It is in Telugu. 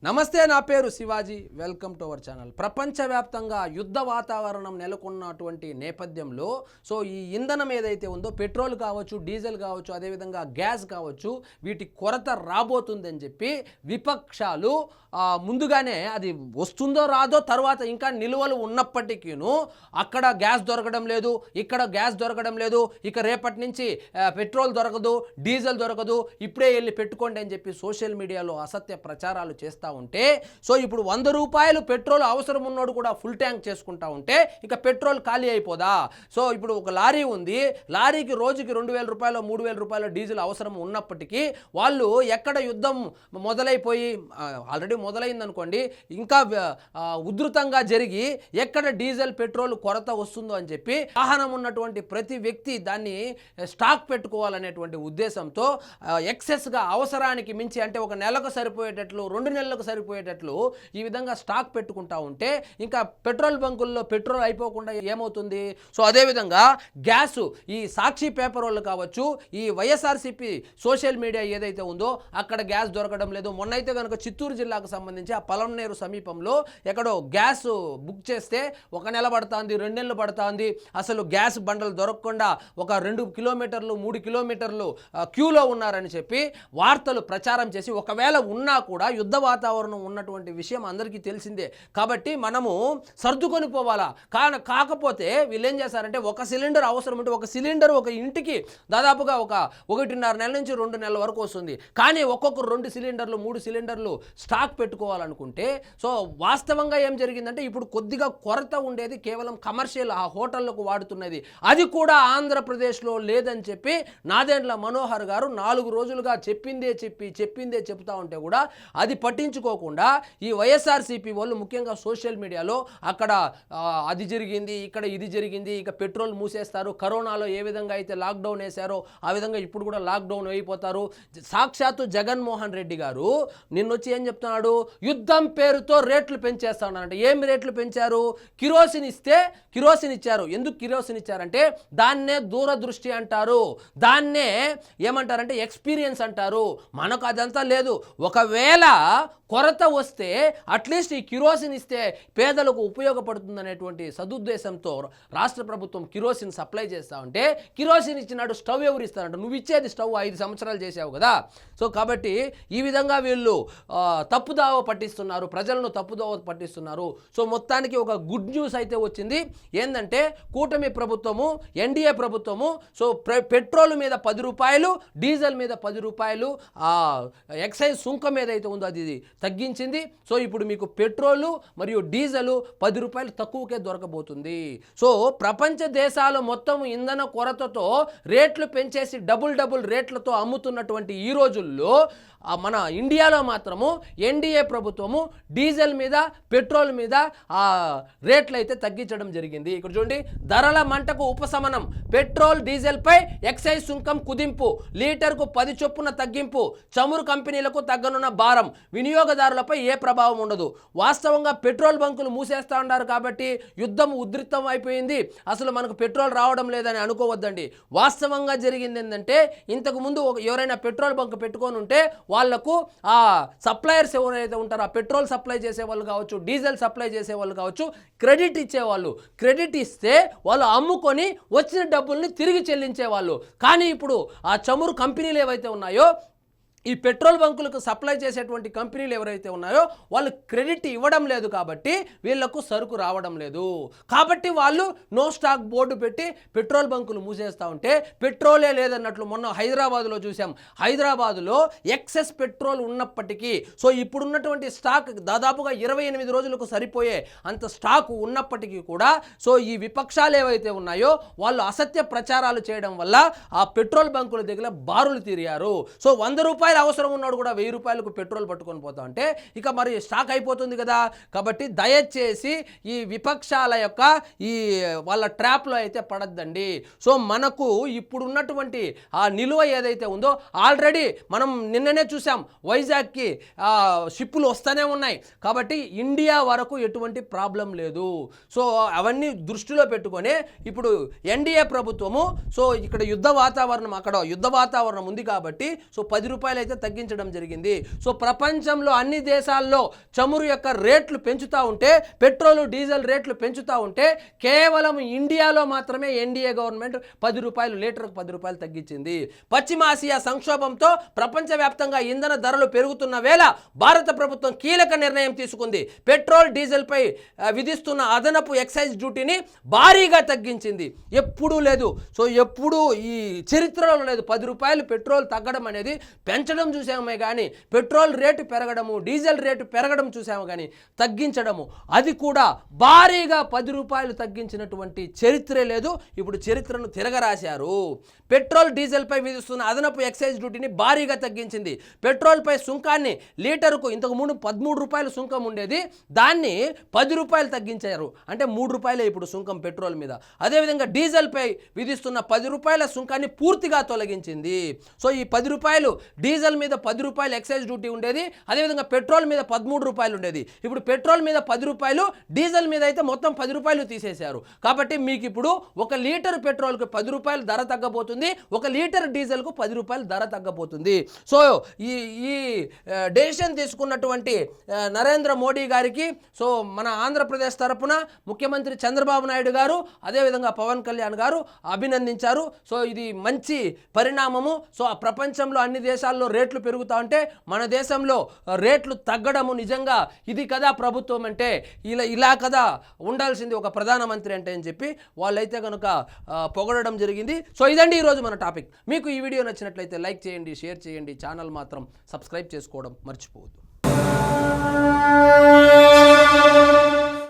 నమస్తే, నా పేరు Shivaji. Welcome to our channel. ప్రపంచవ్యాప్తంగా యుద్ధ వాతావరణం నెలకొన్నటువంటి నేపథ్యంలో ఈ ఇంధనం ఏదైతే ఉందో, పెట్రోల్ కావచ్చు, డీజిల్ కావచ్చు, అదేవిధంగా గ్యాస్ కావచ్చు, వీటి కొరత రాబోతుందని చెప్పి విపక్షాలు ముందుగానే అది వస్తుందో రాదో తర్వాత ఇంకా నిలువలు ఉన్నప్పటికీను అక్కడ గ్యాస్ దొరకడం లేదు, ఇక్కడ గ్యాస్ దొరకడం లేదు, ఇక రేపటి నుంచి పెట్రోల్ దొరకదు, డీజిల్ దొరకదు, ఇప్పుడే వెళ్ళి పెట్టుకోండి అని చెప్పి సోషల్ మీడియాలో అసత్య ప్రచారాలు చేస్తూ ఉంటే, ఇప్పుడు 100 రూపాయలు పెట్రోల్ అవసరం ఉన్నోడు కూడా ఫుల్ ట్యాంక్ చేసుకుంటా ఉంటే ఇక పెట్రోల్ ఖాళీ అయిపోదా? ఇప్పుడు ఒక లారీ ఉంది, లారీకి రోజుకి 2000 రూపాయలు 3000 రూపాయల డీజిల్ అవసరం ఉన్నప్పటికీ వాళ్ళు ఎక్కడ యుద్ధం మొదలైపోయి ఆల్రెడీ మొదలైందనుకోండి, ఇంకా ఉధృతంగా జరిగి ఎక్కడ డీజిల్ పెట్రోల్ కొరత వస్తుందో అని చెప్పి వాహనం ఉన్నటువంటి ప్రతి వ్యక్తి దాన్ని స్టాక్ పెట్టుకోవాలనేటువంటి ఉద్దేశంతో ఎక్సెస్గా అవసరానికి మించి, అంటే ఒక నెలకు సరిపోయేటట్లు 2 నెలలకు సరిపోయేటట్లు ఈ విధంగా స్టాక్ పెట్టుకుంటా ఉంటే ఇంకా పెట్రోల్ బంకుల్లో పెట్రోల్ అయిపోకుండా ఏమవుతుంది? అదేవిధంగా గ్యాసు, ఈ సాక్షి పేపర్ వాళ్ళు కావచ్చు, ఈ వైఎస్ఆర్సీపీ సోషల్ మీడియా ఏదైతే ఉందో అక్కడ గ్యాస్ దొరకడం లేదు. మొన్నైతే కనుక చిత్తూరు జిల్లాకు సంబంధించి ఆ పలమనేరు సమీపంలో ఎక్కడో గ్యాస్ బుక్ చేస్తే 1 నెల పడుతుంది, 2 నెలలు పడుతుంది, అసలు గ్యాస్ బండలు దొరకకుండా ఒక 2 కిలోమీటర్లు 3 కిలోమీటర్లు క్యూలో ఉన్నారని చెప్పి వార్తలు ప్రచారం చేసి, ఒకవేళ ఉన్నా కూడా యుద్ధ వాతావరణం ఉన్నటువంటి విషయం అందరికీ తెలిసిందే కాబట్టి మనము సర్దుకొని పోవాలా. కాకపోతే వీళ్ళు ఏం చేస్తారంటే, ఒక సిలిండర్ అవసరం ఉంటే ఒక సిలిండర్ ఒక ఇంటికి దాదాపుగా 1.5 నెలల నుంచి 2 నెలల వరకు వస్తుంది. కానీ ఒక్కొక్కరు 2 సిలిండర్లు 3 సిలిండర్లు స్టాక్ పెట్టుకోవాలనుకుంటే వాస్తవంగా ఏం జరిగిందంటే, ఇప్పుడు కొద్దిగా కొరత ఉండేది కేవలం కమర్షియల్ ఆ హోటళ్లకు వాడుతున్నది, అది కూడా ఆంధ్రప్రదేశ్లో లేదని చెప్పి నాదెండ్ల మనోహర్ గారు 4 రోజులుగా చెప్పిందే చెప్తా ఉంటే కూడా అది పట్టించుకోకుండా ఈ వైఎస్ఆర్సీపీ వాళ్ళు ముఖ్యంగా సోషల్ మీడియాలో అక్కడ అది జరిగింది, ఇక్కడ ఇది జరిగింది, ఇక పెట్రోల్ మూసేస్తారు, కరోనాలో ఏ విధంగా అయితే లాక్డౌన్ వేశారో ఆ విధంగా ఇప్పుడు కూడా లాక్డౌన్ అయిపోతారు. సాక్షాత్తు జగన్మోహన్ రెడ్డి గారు నిన్నొచ్చి ఏం చెప్తున్నాడు? యుద్ధం పేరుతో రేట్లు పెంచేస్తానంటే ఏం రేట్లు పెంచారు? కిరోసిన్ ఇస్తే కిరోసిన్ ఇచ్చారు. ఎందుకు కిరోసిన్ ఇచ్చారంటే దాన్నే దూరదృష్టి అంటారు, దాన్నే ఏమంటారంటే ఎక్స్పీరియన్స్ అంటారు. మనకు అదంతా లేదు. ఒకవేళ కొరత వస్తే అట్లీస్ట్ ఈ కిరోసిన్ ఇస్తే పేదలకు ఉపయోగపడుతుందనేటువంటి సదుద్దేశంతో రాష్ట్ర ప్రభుత్వం కిరోసిన్ సప్లై చేస్తా ఉంటే, కిరోసిన్ ఇచ్చినాడు, స్టవ్ ఎవరు ఇస్తారంట? నువ్వు ఇచ్చేది స్టవ్ 5 సంవత్సరాలు చేసావు కదా. కాబట్టి ఈ విధంగా వీళ్ళు తప్పుదావ పట్టిస్తున్నారు, ప్రజలను తప్పుదావ పట్టిస్తున్నారు. మొత్తానికి ఒక గుడ్ న్యూస్ అయితే వచ్చింది. ఏంటంటే కూటమి ప్రభుత్వము, ఎన్డీఏ ప్రభుత్వము పెట్రోల్ మీద 10 రూపాయలు, డీజిల్ మీద 10 రూపాయలు ఎక్సైజ్ సుంకం ఏదైతే ఉందో అది తగ్గించింది. ఇప్పుడు మీకు పెట్రోలు మరియు డీజిల్ 10 రూపాయలు తక్కువకే దొరకబోతుంది. ప్రపంచ దేశాలు మొత్తం ఇంధన కొరతతో రేట్లు పెంచేసి డబుల్ రేట్లతో అమ్ముతున్నటువంటి ఈ రోజుల్లో మన ఇండియాలో మాత్రము ఎన్డీఏ ప్రభుత్వము డీజిల్ మీద పెట్రోల్ మీద రేట్లు అయితే తగ్గించడం జరిగింది. ఇక్కడ చూడండి, ధరల మంటకు ఉపశమనం, పెట్రోల్ డీజిల్పై ఎక్సైజ్ సుంకం కుదింపు, లీటర్కు 10 చొప్పున తగ్గింపు, చమురు కంపెనీలకు తగ్గనున్న భారం, వినియోగదారులపై ఏ ప్రభావం ఉండదు. వాస్తవంగా పెట్రోల్ బంకులు మూసేస్తా ఉన్నారు కాబట్టి యుద్ధం ఉధృతం అయిపోయింది, అసలు మనకు పెట్రోల్ రావడం లేదని అనుకోవద్దండి. వాస్తవంగా జరిగింది ఏంటంటే, ఇంతకుముందు ఎవరైనా పెట్రోల్ బంక్ పెట్టుకొని ఉంటే వాళ్లకు ఆ సప్లయర్స్ ఎవరైతే ఉంటారో, ఆ పెట్రోల్ సప్లై చేసే వాళ్ళు కావచ్చు, డీజిల్ సప్లై చేసే వాళ్ళు కావచ్చు, క్రెడిట్ ఇచ్చేవాళ్ళు. క్రెడిట్ ఇస్తే వాళ్ళు అమ్ముకొని వచ్చిన డబ్బుల్ని తిరిగి చెల్లించేవాళ్ళు. కానీ ఇప్పుడు ఆ చమురు కంపెనీలు ఏవైతే ఉన్నాయో, ఈ పెట్రోల్ బంకులకు సప్లై చేసేటువంటి కంపెనీలు ఎవరైతే ఉన్నాయో వాళ్ళు క్రెడిట్ ఇవ్వడం లేదు కాబట్టి వీళ్లకు సరుకు రావడం లేదు. కాబట్టి వాళ్ళు నో స్టాక్ బోర్డు పెట్టి పెట్రోల్ బంకులు మూసేస్తూ ఉంటే పెట్రోలే లేదన్నట్లు మొన్న హైదరాబాద్లో చూసాం. హైదరాబాద్లో ఎక్సెస్ పెట్రోల్ ఉన్నప్పటికీ ఇప్పుడున్నటువంటి స్టాక్ దాదాపుగా 28 రోజులకు సరిపోయే అంత స్టాక్ ఉన్నప్పటికీ కూడా ఈ విపక్షాలు ఏవైతే ఉన్నాయో వాళ్ళు అసత్య ప్రచారాలు చేయడం వల్ల ఆ పెట్రోల్ బంకుల దగ్గర బారులు తీరారు. 100 రూపాయలు అవసరం ఉన్నాడు కూడా 1000 రూపాయలకు పెట్రోల్ పట్టుకొని పోతా ఉంటే ఇక మరి స్టాక్ అయిపోతుంది కదా. కాబట్టి దయచేసి ఈ విపక్షాల యొక్క ఈ వాళ్ళ ట్రాప్లో అయితే పడద్దండి. మనకు ఇప్పుడున్నటువంటి ఆ నిలువ ఏదైతే ఉందో, ఆల్రెడీ మనం నిన్ననే చూసాం వైజాగ్కి షిప్పులు వస్తూనే ఉన్నాయి కాబట్టి ఇండియా వరకు ఎటువంటి ప్రాబ్లం లేదు. అవన్నీ దృష్టిలో పెట్టుకొని ఇప్పుడు ఎన్డీఏ ప్రభుత్వము ఇక్కడ యుద్ధ వాతావరణం ఉంది కాబట్టి 10 రూపాయలు అయితే తగ్గించడం జరిగింది. సో ప్రపంచంలో అన్ని దేశాల్లో చమురు యొక్క రేట్లు పెంచుతూ ఉంటే, పెట్రోలు డీజిల్ రేట్లు పెంచుతూ ఉంటే, కేవలం ఇండియాలో మాత్రమే ఎన్డీఏ గవర్నమెంట్ 10 రూపాయలు, లీటర్కు 10 రూపాయలు తగ్గించింది. పశ్చిమాసియా సంక్షోభంతో ప్రపంచవ్యాప్తంగా ఇంధన ధరలు పెరుగుతున్న వేళ భారత ప్రభుత్వం కీలక నిర్ణయం తీసుకుంది. పెట్రోల్ డీజిల్పై విధిస్తున్న అదనపు ఎక్సైజ్ డ్యూటీని భారీగా తగ్గించింది. ఎప్పుడూ లేదు, సో ఎప్పుడూ ఈ చరిత్రలో లేదు 10 రూపాయలు పెట్రోల్ తగ్గడం అనేది. పెంచడం చూసామే కానీ పెట్రోల్ రేటు పెరగడము, డీజిల్ రేటు పెరగడం చూసాము కానీ తగ్గించడము, అది కూడా భారీగా 10 రూపాయలు తగ్గించినటువంటి చరిత్రే లేదు. ఇప్పుడు చరిత్రను తిరగరాశారు. పెట్రోల్ డీజిల్పై విధిస్తున్న అదనపు ఎక్సైజ్ డ్యూటీని భారీగా తగ్గించింది. పెట్రోల్పై సుంకాన్ని లీటరుకు ఇంతకు ముందు 13 రూపాయలు సుంకం ఉండేది, దాన్ని 10 రూపాయలు తగ్గించారు. అంటే 3 రూపాయలే ఇప్పుడు సుంకం పెట్రోల్ మీద. అదేవిధంగా డీజిల్పై విధిస్తున్న 10 రూపాయల సుంకాన్ని పూర్తిగా తొలగించింది. సో ఈ 10 రూపాయలు డీజిల్ మీద 10 రూపాయలు ఎక్సైజ్ డ్యూటీ ఉండేది, అదేవిధంగా పెట్రోల్ మీద 13 రూపాయలు ఉండేది. ఇప్పుడు పెట్రోల్ మీద 10 రూపాయలు, డీజిల్ మీద అయితే మొత్తం 10 రూపాయలు తీసేశారు. కాబట్టి మీకు ఇప్పుడు 1 లీటర్ పెట్రోల్కి 10 రూపాయలు ధర తగ్గబోతుంది, 1 లీటర్ డీజిల్కు 10 రూపాయలు ధర తగ్గబోతుంది. సో ఈ డెసిషన్ తీసుకున్నటువంటి నరేంద్ర మోడీ గారికి, సో మన ఆంధ్రప్రదేశ్ తరపున ముఖ్యమంత్రి చంద్రబాబు నాయుడు గారు, అదేవిధంగా పవన్ కళ్యాణ్ గారు అభినందించారు. సో ఇది మంచి పరిణామము. సో ఆ ప్రపంచంలో అన్ని దేశాల్లో రేట్లు పెరుగుతూ ఉంటే మన దేశంలో రేట్లు తగ్గడము నిజంగా ఇది కదా ప్రభుత్వం అంటే, ఇలా కదా ఉండాల్సింది ఒక ప్రధానమంత్రి అంటే అని చెప్పి వాళ్ళైతే కనుక పొగడడం జరిగింది. సో ఇదండి ఈరోజు మన టాపిక్. మీకు ఈ వీడియో నచ్చినట్లయితే లైక్ చేయండి, షేర్ చేయండి, ఛానల్ మాత్రం సబ్స్క్రైబ్ చేసుకోవడం మర్చిపోవద్దు.